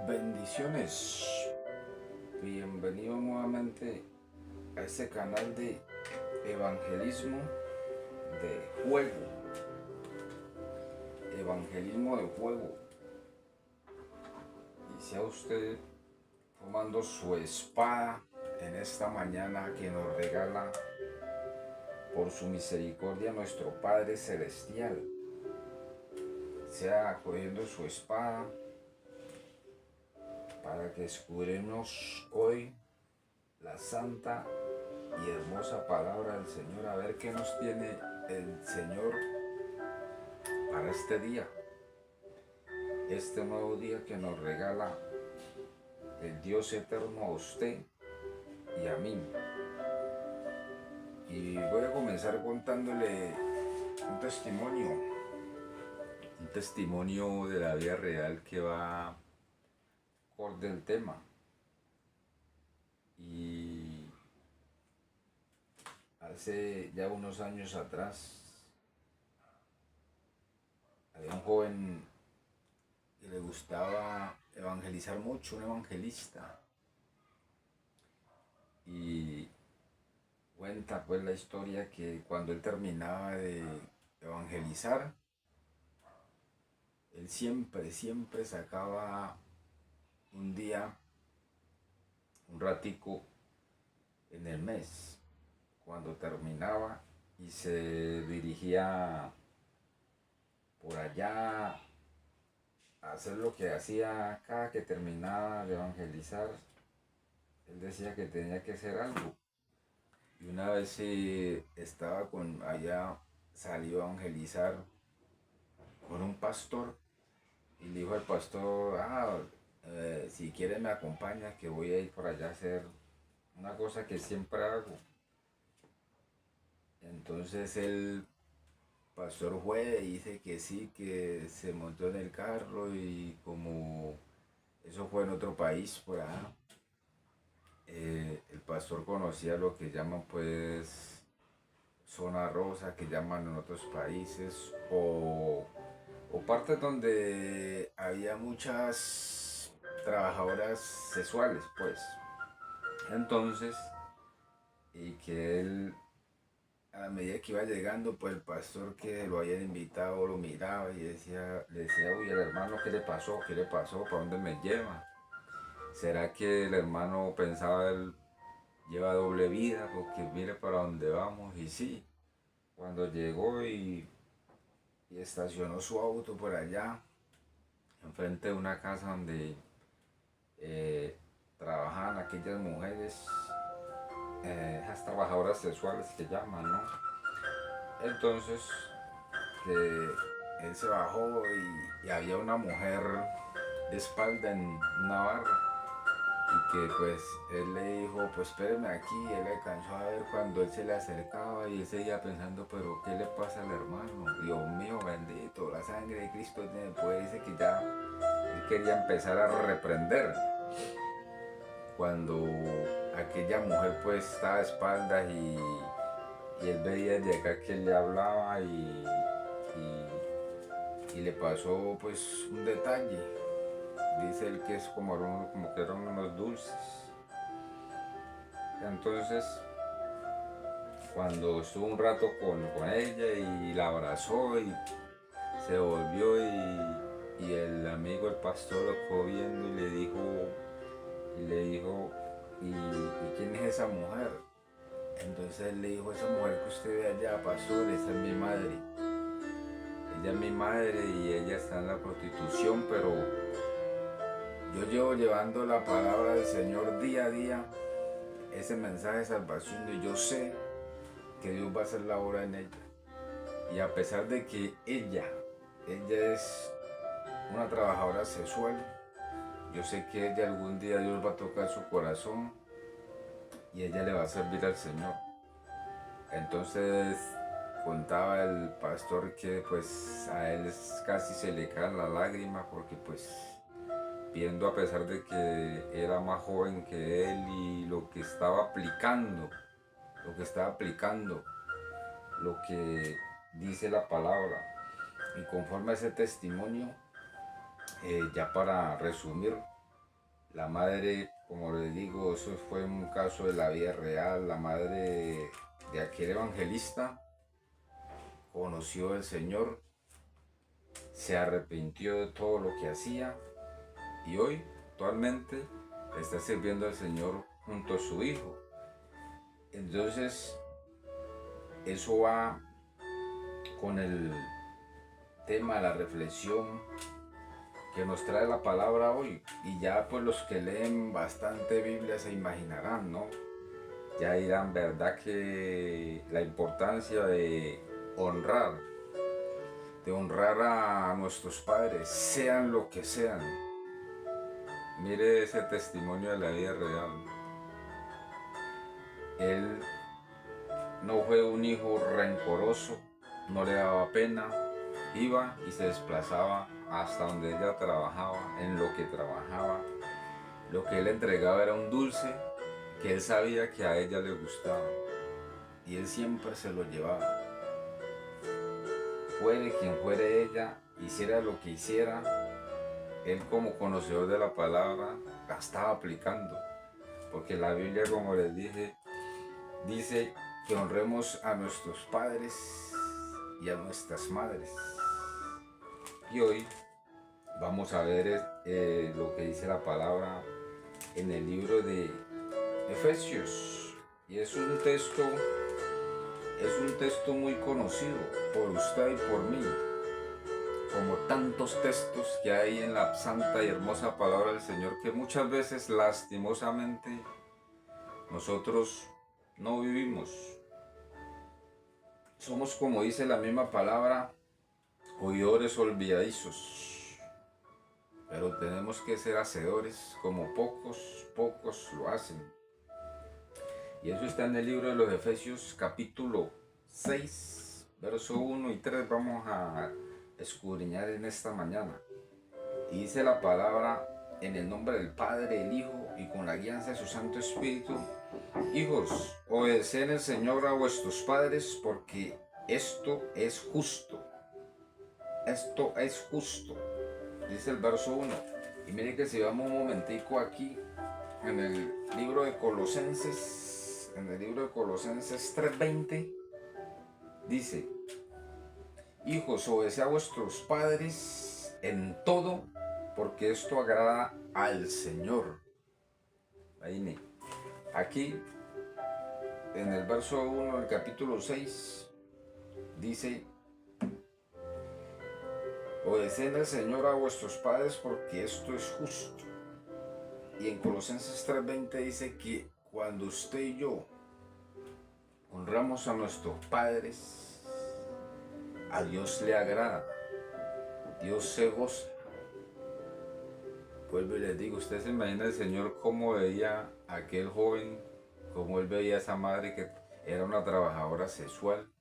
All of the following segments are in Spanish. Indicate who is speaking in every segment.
Speaker 1: Bendiciones. Bienvenido nuevamente a este canal de evangelismo de juego. Evangelismo de juego. Y sea usted tomando su espada en esta mañana que nos regala por su misericordia nuestro Padre Celestial. Sea cogiendo su espada para que escudriñemos hoy la santa y hermosa palabra del Señor, a ver qué nos tiene el Señor para este día, este nuevo día que nos regala el Dios eterno a usted y a mí. Y voy a comenzar contándole un testimonio de la vida real que va por del tema. Y hace ya unos años atrás había un joven que le gustaba evangelizar mucho, un evangelista. Y cuenta pues la historia que cuando él terminaba de evangelizar, él siempre sacaba un día, un ratico en el mes, cuando terminaba, y se dirigía por allá a hacer lo que hacía cada que terminaba de evangelizar. Él decía que tenía que hacer algo. Y una vez estaba allá, salió a evangelizar con un pastor y le dijo al pastor, si quiere me acompaña, que voy a ir por allá a hacer una cosa que siempre hago. Entonces el pastor fue y dice que sí, que se montó en el carro, y como eso fue en otro país por allá, el pastor conocía lo que llaman pues zona rosa, que llaman en otros países, o partes donde había muchas trabajadoras sexuales, pues. Entonces, y que él, a la medida que iba llegando, pues el pastor que lo habían invitado lo miraba y le decía, uy, el hermano, ¿qué le pasó? ¿Qué le pasó? ¿Para dónde me lleva? ¿Será que el hermano pensaba, él lleva doble vida? Porque mire para dónde vamos. Y sí, cuando llegó y estacionó su auto por allá, enfrente de una casa donde eh, trabajaban aquellas mujeres, esas trabajadoras sexuales que llaman, ¿no? Entonces, que él se bajó y había una mujer de espalda en una barra, y que pues él le dijo, pues espéreme aquí. Él alcanzó a ver cuando él se le acercaba y él seguía pensando, pero ¿qué le pasa al hermano? Dios mío bendito, la sangre de Cristo tiene poder. Dice que ya él quería empezar a reprender cuando aquella mujer pues estaba a espaldas, y él veía de acá que él le hablaba, y le pasó pues un detalle. Dice él que es como que eran unos dulces. Entonces, cuando estuvo un rato con ella y la abrazó y se volvió, y el amigo, el pastor, lo quedó viendo y le dijo, ¿y quién es esa mujer? Entonces él le dijo, esa mujer que usted ve allá, pastor, esa es mi madre. Ella es mi madre y ella está en la prostitución, pero yo llevo llevando la palabra del Señor día a día, ese mensaje de salvación, y yo sé que Dios va a hacer la obra en ella. Y a pesar de que ella es una trabajadora sexual, yo sé que ella algún día Dios va a tocar su corazón y ella le va a servir al Señor. Entonces contaba el pastor que pues a él casi se le caen las lágrimas, porque pues viendo, a pesar de que era más joven que él, y lo que estaba aplicando, lo que dice la palabra. Y conforme a ese testimonio, ya para resumir, La madre, como les digo, eso fue un caso de la vida real. La madre de aquel evangelista conoció al Señor, se arrepintió de todo lo que hacía y hoy, actualmente, está sirviendo al Señor junto a su hijo. Entonces, eso va con el tema de la reflexión que nos trae la palabra hoy. Y ya pues los que leen bastante Biblia se imaginarán, ¿no? Ya dirán, ¿verdad? Que la importancia de honrar a nuestros padres, sean lo que sean. Mire ese testimonio de la vida real. Él no fue un hijo rencoroso, no le daba pena, iba y se desplazaba hasta donde ella trabajaba, en lo que trabajaba. Lo que él entregaba era un dulce que él sabía que a ella le gustaba y él siempre se lo llevaba. Fuere quien fuere ella, hiciera lo que hiciera, él como conocedor de la palabra la estaba aplicando, porque la Biblia, como les dije, dice que honremos a nuestros padres y a nuestras madres. Y hoy vamos a ver lo que dice la palabra en el libro de Efesios. Y es un texto muy conocido por usted y por mí, como tantos textos que hay en la santa y hermosa palabra del Señor, que muchas veces lastimosamente nosotros no vivimos. Somos, como dice la misma palabra, oidores olvidadizos, pero tenemos que ser hacedores, como pocos lo hacen. Y eso está en el libro de los Efesios, capítulo 6, verso 1 y 3. Vamos a escudriñar en esta mañana. Y dice la palabra: en el nombre del Padre, el Hijo y con la guianza de su Santo Espíritu. Hijos, obedeced en el Señor a vuestros padres, porque esto es justo. Esto es justo, dice el verso 1. Y mire que si vamos un momentico aquí, en el libro de Colosenses, 3:20, dice: hijos, obedeced a vuestros padres en todo, porque esto agrada al Señor. Ahí, aquí, en el verso 1 del capítulo 6, dice: obedeced al Señor a vuestros padres, porque esto es justo. Y en Colosenses 3:20 dice que cuando usted y yo honramos a nuestros padres, a Dios le agrada, Dios se goza. Vuelvo y les digo, usted se imagina el Señor cómo veía a aquel joven, cómo él veía a esa madre que era una trabajadora sexual,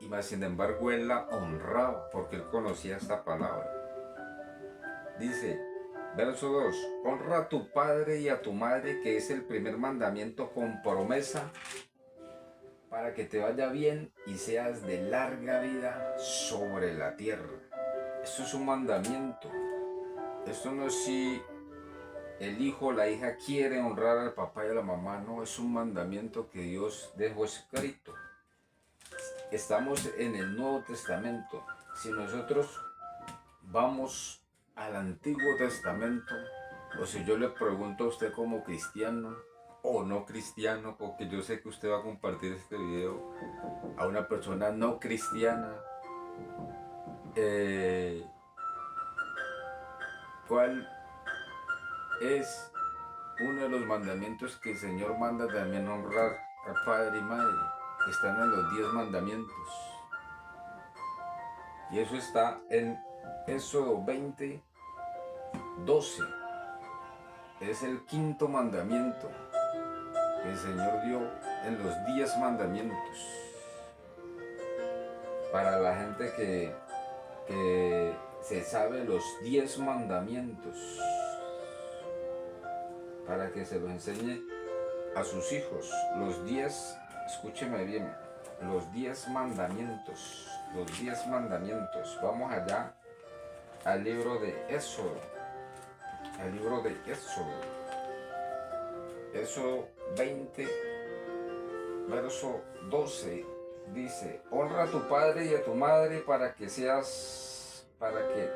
Speaker 1: y más sin embargo él la honraba porque él conocía esta palabra. Dice, verso 2: honra a tu padre y a tu madre, que es el primer mandamiento con promesa, para que te vaya bien y seas de larga vida sobre la tierra. Esto es un mandamiento. Esto no es si el hijo o la hija quiere honrar al papá y a la mamá, no, es un mandamiento que Dios dejó escrito. Estamos en el Nuevo Testamento. Si nosotros vamos al Antiguo Testamento, o si yo le pregunto a usted como cristiano o no cristiano, porque yo sé que usted va a compartir este video a una persona no cristiana, ¿cuál es uno de los mandamientos que el Señor manda también honrar al padre y madre? Que están en los 10 mandamientos. Y eso está en Éxodo 20:12. Es el quinto mandamiento que el Señor dio en los 10 mandamientos. Para la gente que se sabe los 10 mandamientos, para que se los enseñe a sus hijos. Los 10, escúcheme bien, los 10 mandamientos. Los 10 mandamientos. Vamos allá al libro de Éxodo. al libro de Éxodo. Éxodo 20, verso 12. Dice: honra a tu padre y a tu madre para que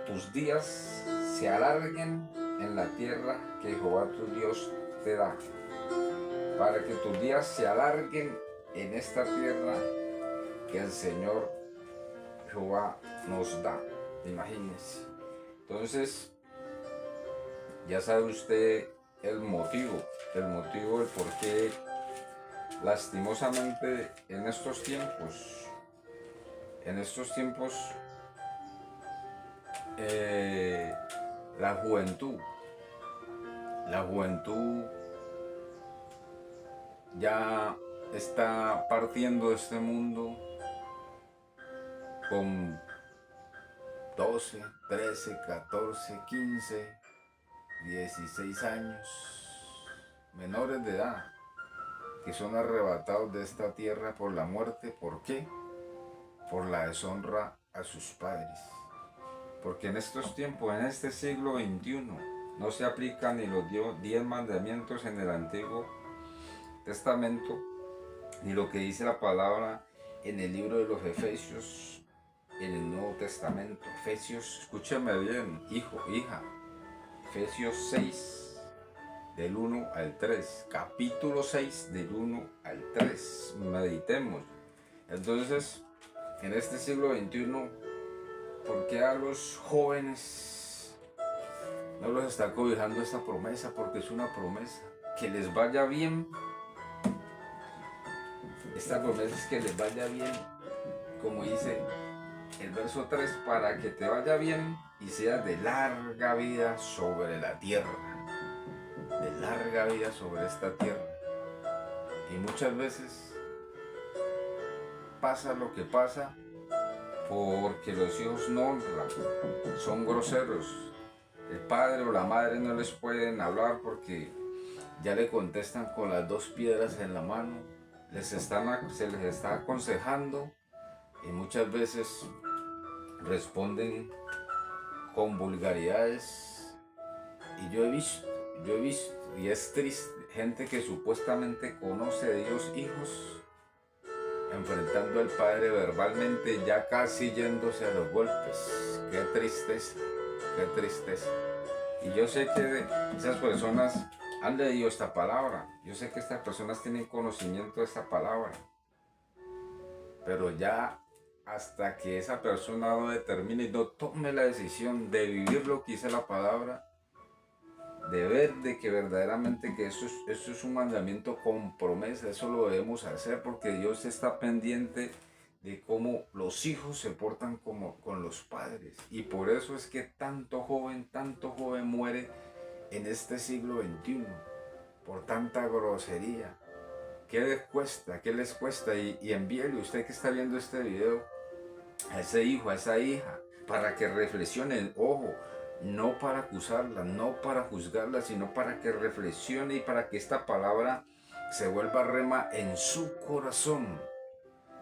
Speaker 1: tus días se alarguen en la tierra que Jehová tu Dios te da. Para que tus días se alarguen en esta tierra que el Señor Jehová nos da. Imagínense. Entonces, ya sabe usted el motivo, el por qué lastimosamente en estos tiempos, la juventud ya está partiendo de este mundo con 12, 13, 14, 15, 16 años, menores de edad, que son arrebatados de esta tierra por la muerte. ¿Por qué? Por la deshonra a sus padres. Porque en estos tiempos, en este siglo XXI, no se aplican ni los 10 mandamientos en el Antiguo Testamento, ni lo que dice la palabra en el libro de los Efesios, en el Nuevo Testamento. Efesios, escúchame bien, hijo, hija. Efesios 6, del 1 al 3. Capítulo 6, del 1 al 3. Meditemos. Entonces, en este siglo XXI, ¿por qué a los jóvenes no los está cobijando esta promesa? Porque es una promesa. Que les vaya bien. Esta promesa es que les vaya bien, como dice el verso 3, para que te vaya bien y seas de larga vida sobre la tierra. De larga vida sobre esta tierra. Y muchas veces pasa lo que pasa porque los hijos no honran, son groseros. El padre o la madre no les pueden hablar porque ya le contestan con las 2 piedras en la mano. Se les está aconsejando y muchas veces responden con vulgaridades. Y yo he visto, y es triste, gente que supuestamente conoce a Dios, hijos, enfrentando al Padre verbalmente, ya casi yéndose a los golpes. Qué tristeza, qué tristeza. Y yo sé que esas personas han leído esta palabra. Yo sé que estas personas tienen conocimiento de esta palabra. Pero ya hasta que esa persona no determine y no tome la decisión de vivir lo que dice la palabra, de ver de que verdaderamente que eso es un mandamiento con promesa, eso lo debemos hacer porque Dios está pendiente de cómo los hijos se portan con los padres. Y por eso es que tanto joven muere en este siglo XXI, por tanta grosería. ¿Qué les cuesta? ¿Qué les cuesta? Y envíele usted que está viendo este video a ese hijo, a esa hija, para que reflexionen. Ojo, no para acusarla, no para juzgarla, sino para que reflexione y para que esta palabra se vuelva rema en su corazón.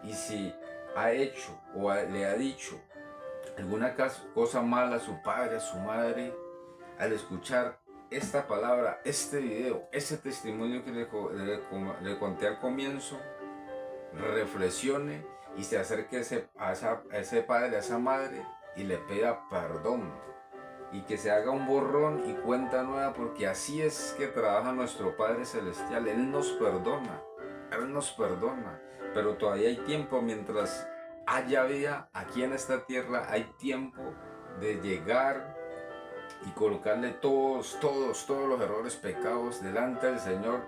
Speaker 1: Y si ha hecho o le ha dicho alguna cosa mala a su padre, a su madre, al escuchar esta palabra, este video, ese testimonio que le conté al comienzo, reflexione y se acerque a ese padre, a esa madre y le pida perdón. Y que se haga un borrón y cuenta nueva, porque así es que trabaja nuestro Padre Celestial. Él nos perdona, pero todavía hay tiempo. Mientras haya vida aquí en esta tierra, hay tiempo de llegar y colocarle todos los errores, pecados delante del Señor.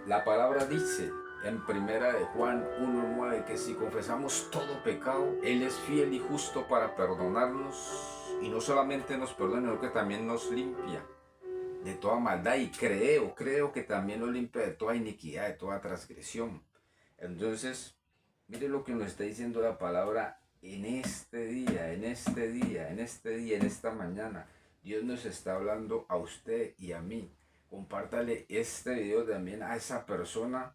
Speaker 1: La palabra dice en primera de Juan 1:9 que si confesamos todo pecado, Él es fiel y justo para perdonarnos, y no solamente nos perdona, sino que también nos limpia de toda maldad, y creo que también nos limpia de toda iniquidad, de toda transgresión. Entonces, mire lo que nos está diciendo la palabra en este día, en esta mañana. Dios nos está hablando a usted y a mí. Compártale este video también a esa persona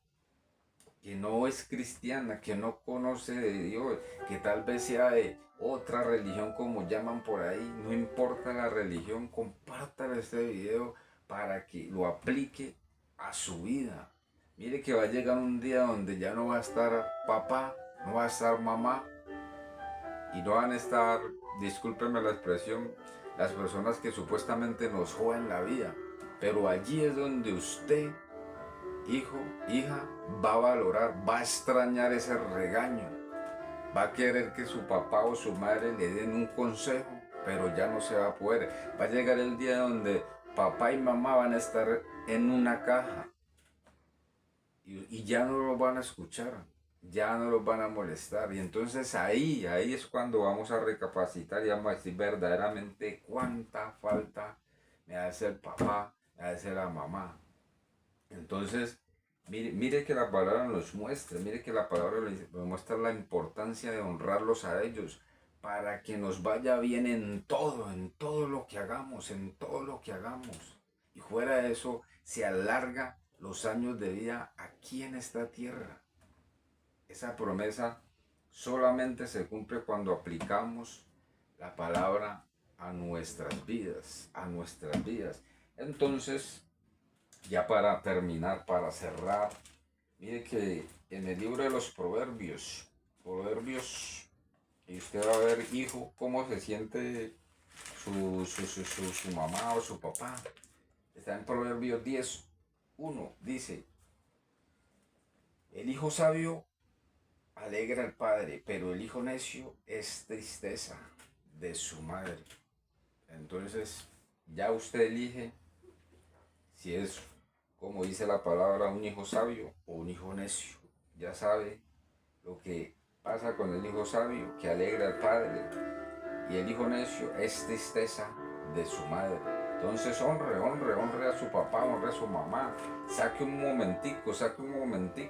Speaker 1: que no es cristiana, que no conoce de Dios, que tal vez sea de otra religión como llaman por ahí, no importa la religión, compártale este video para que lo aplique a su vida. Mire que va a llegar un día donde ya no va a estar papá, no va a estar mamá y no van a estar, discúlpenme la expresión, las personas que supuestamente nos joden la vida. Pero allí es donde usted, hijo, hija, va a valorar, va a extrañar ese regaño, va a querer que su papá o su madre le den un consejo, pero ya no se va a poder. Va a llegar el día donde papá y mamá van a estar en una caja y ya no los van a escuchar, ya no los van a molestar. Y entonces ahí es cuando vamos a recapacitar y vamos a decir verdaderamente cuánta falta me hace el papá, me hace la mamá. Entonces, mire que la palabra nos muestra, mire que la palabra nos muestra la importancia de honrarlos a ellos para que nos vaya bien en todo lo que hagamos, en todo lo que hagamos. Y fuera de eso, se alarga los años de vida aquí en esta tierra. Esa promesa solamente se cumple cuando aplicamos la palabra a nuestras vidas, a nuestras vidas. Entonces, ya para terminar, para cerrar, mire que en el libro de los Proverbios, y usted va a ver, hijo, cómo se siente su mamá o su papá. Está en Proverbios 10:1, dice, el hijo sabio alegra al padre, pero el hijo necio es tristeza de su madre. Entonces, ya usted elige si es, como dice la palabra, un hijo sabio o un hijo necio. Ya sabe lo que pasa con el hijo sabio, que alegra al padre, y el hijo necio es tristeza de su madre. Entonces honre a su papá, honre a su mamá. Saque un momentico,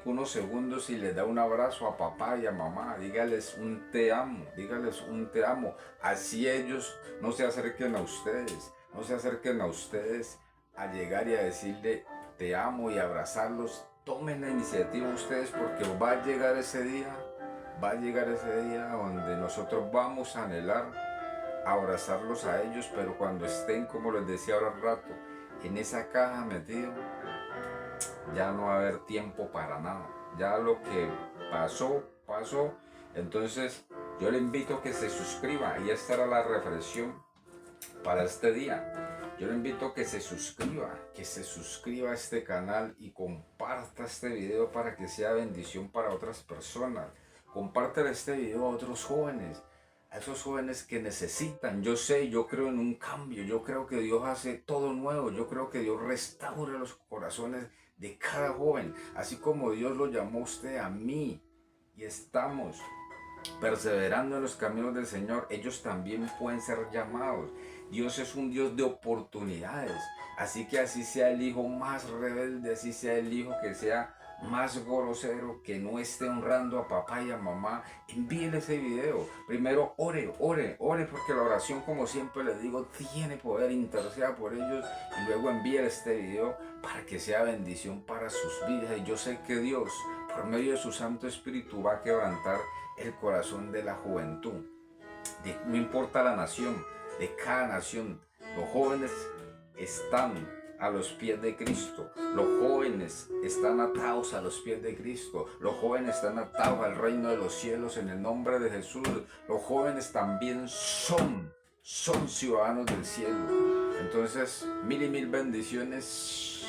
Speaker 1: unos segundos y le da un abrazo a papá y a mamá. Dígales un te amo, dígales un te amo. Así ellos no se acerquen a ustedes, no se acerquen a ustedes a llegar y a decirle te amo y abrazarlos. Tomen la iniciativa ustedes porque va a llegar ese día donde nosotros vamos a anhelar abrazarlos a ellos, pero cuando estén, como les decía ahora al rato, en esa caja metido, ya no va a haber tiempo para nada. Ya lo que pasó, pasó. Entonces yo le invito a que se suscriba, y esta era la reflexión para este día. Yo le invito a que se suscriba a este canal y comparta este video para que sea bendición para otras personas. Compártale este video a otros jóvenes, a esos jóvenes que necesitan. Yo creo en un cambio, yo creo que Dios hace todo nuevo, yo creo que Dios restaura los corazones de cada joven, así como Dios lo llamó a usted, a mí, y estamos perseverando en los caminos del Señor, ellos también pueden ser llamados. Dios es un Dios de oportunidades, así que así sea el hijo más rebelde, así sea el hijo que sea más grosero, que no esté honrando a papá y a mamá, envíele ese video. Primero ore, porque la oración, como siempre les digo, tiene poder. Interceda por ellos y luego envíele este video para que sea bendición para sus vidas. Y yo sé que Dios, por medio de su Santo Espíritu, va a quebrantar el corazón de la juventud. No importa la nación, de cada nación, los jóvenes están a los pies de Cristo. Los jóvenes están atados a los pies de Cristo. Los jóvenes están atados al reino de los cielos en el nombre de Jesús. Los jóvenes también son ciudadanos del cielo. Entonces, mil y mil bendiciones.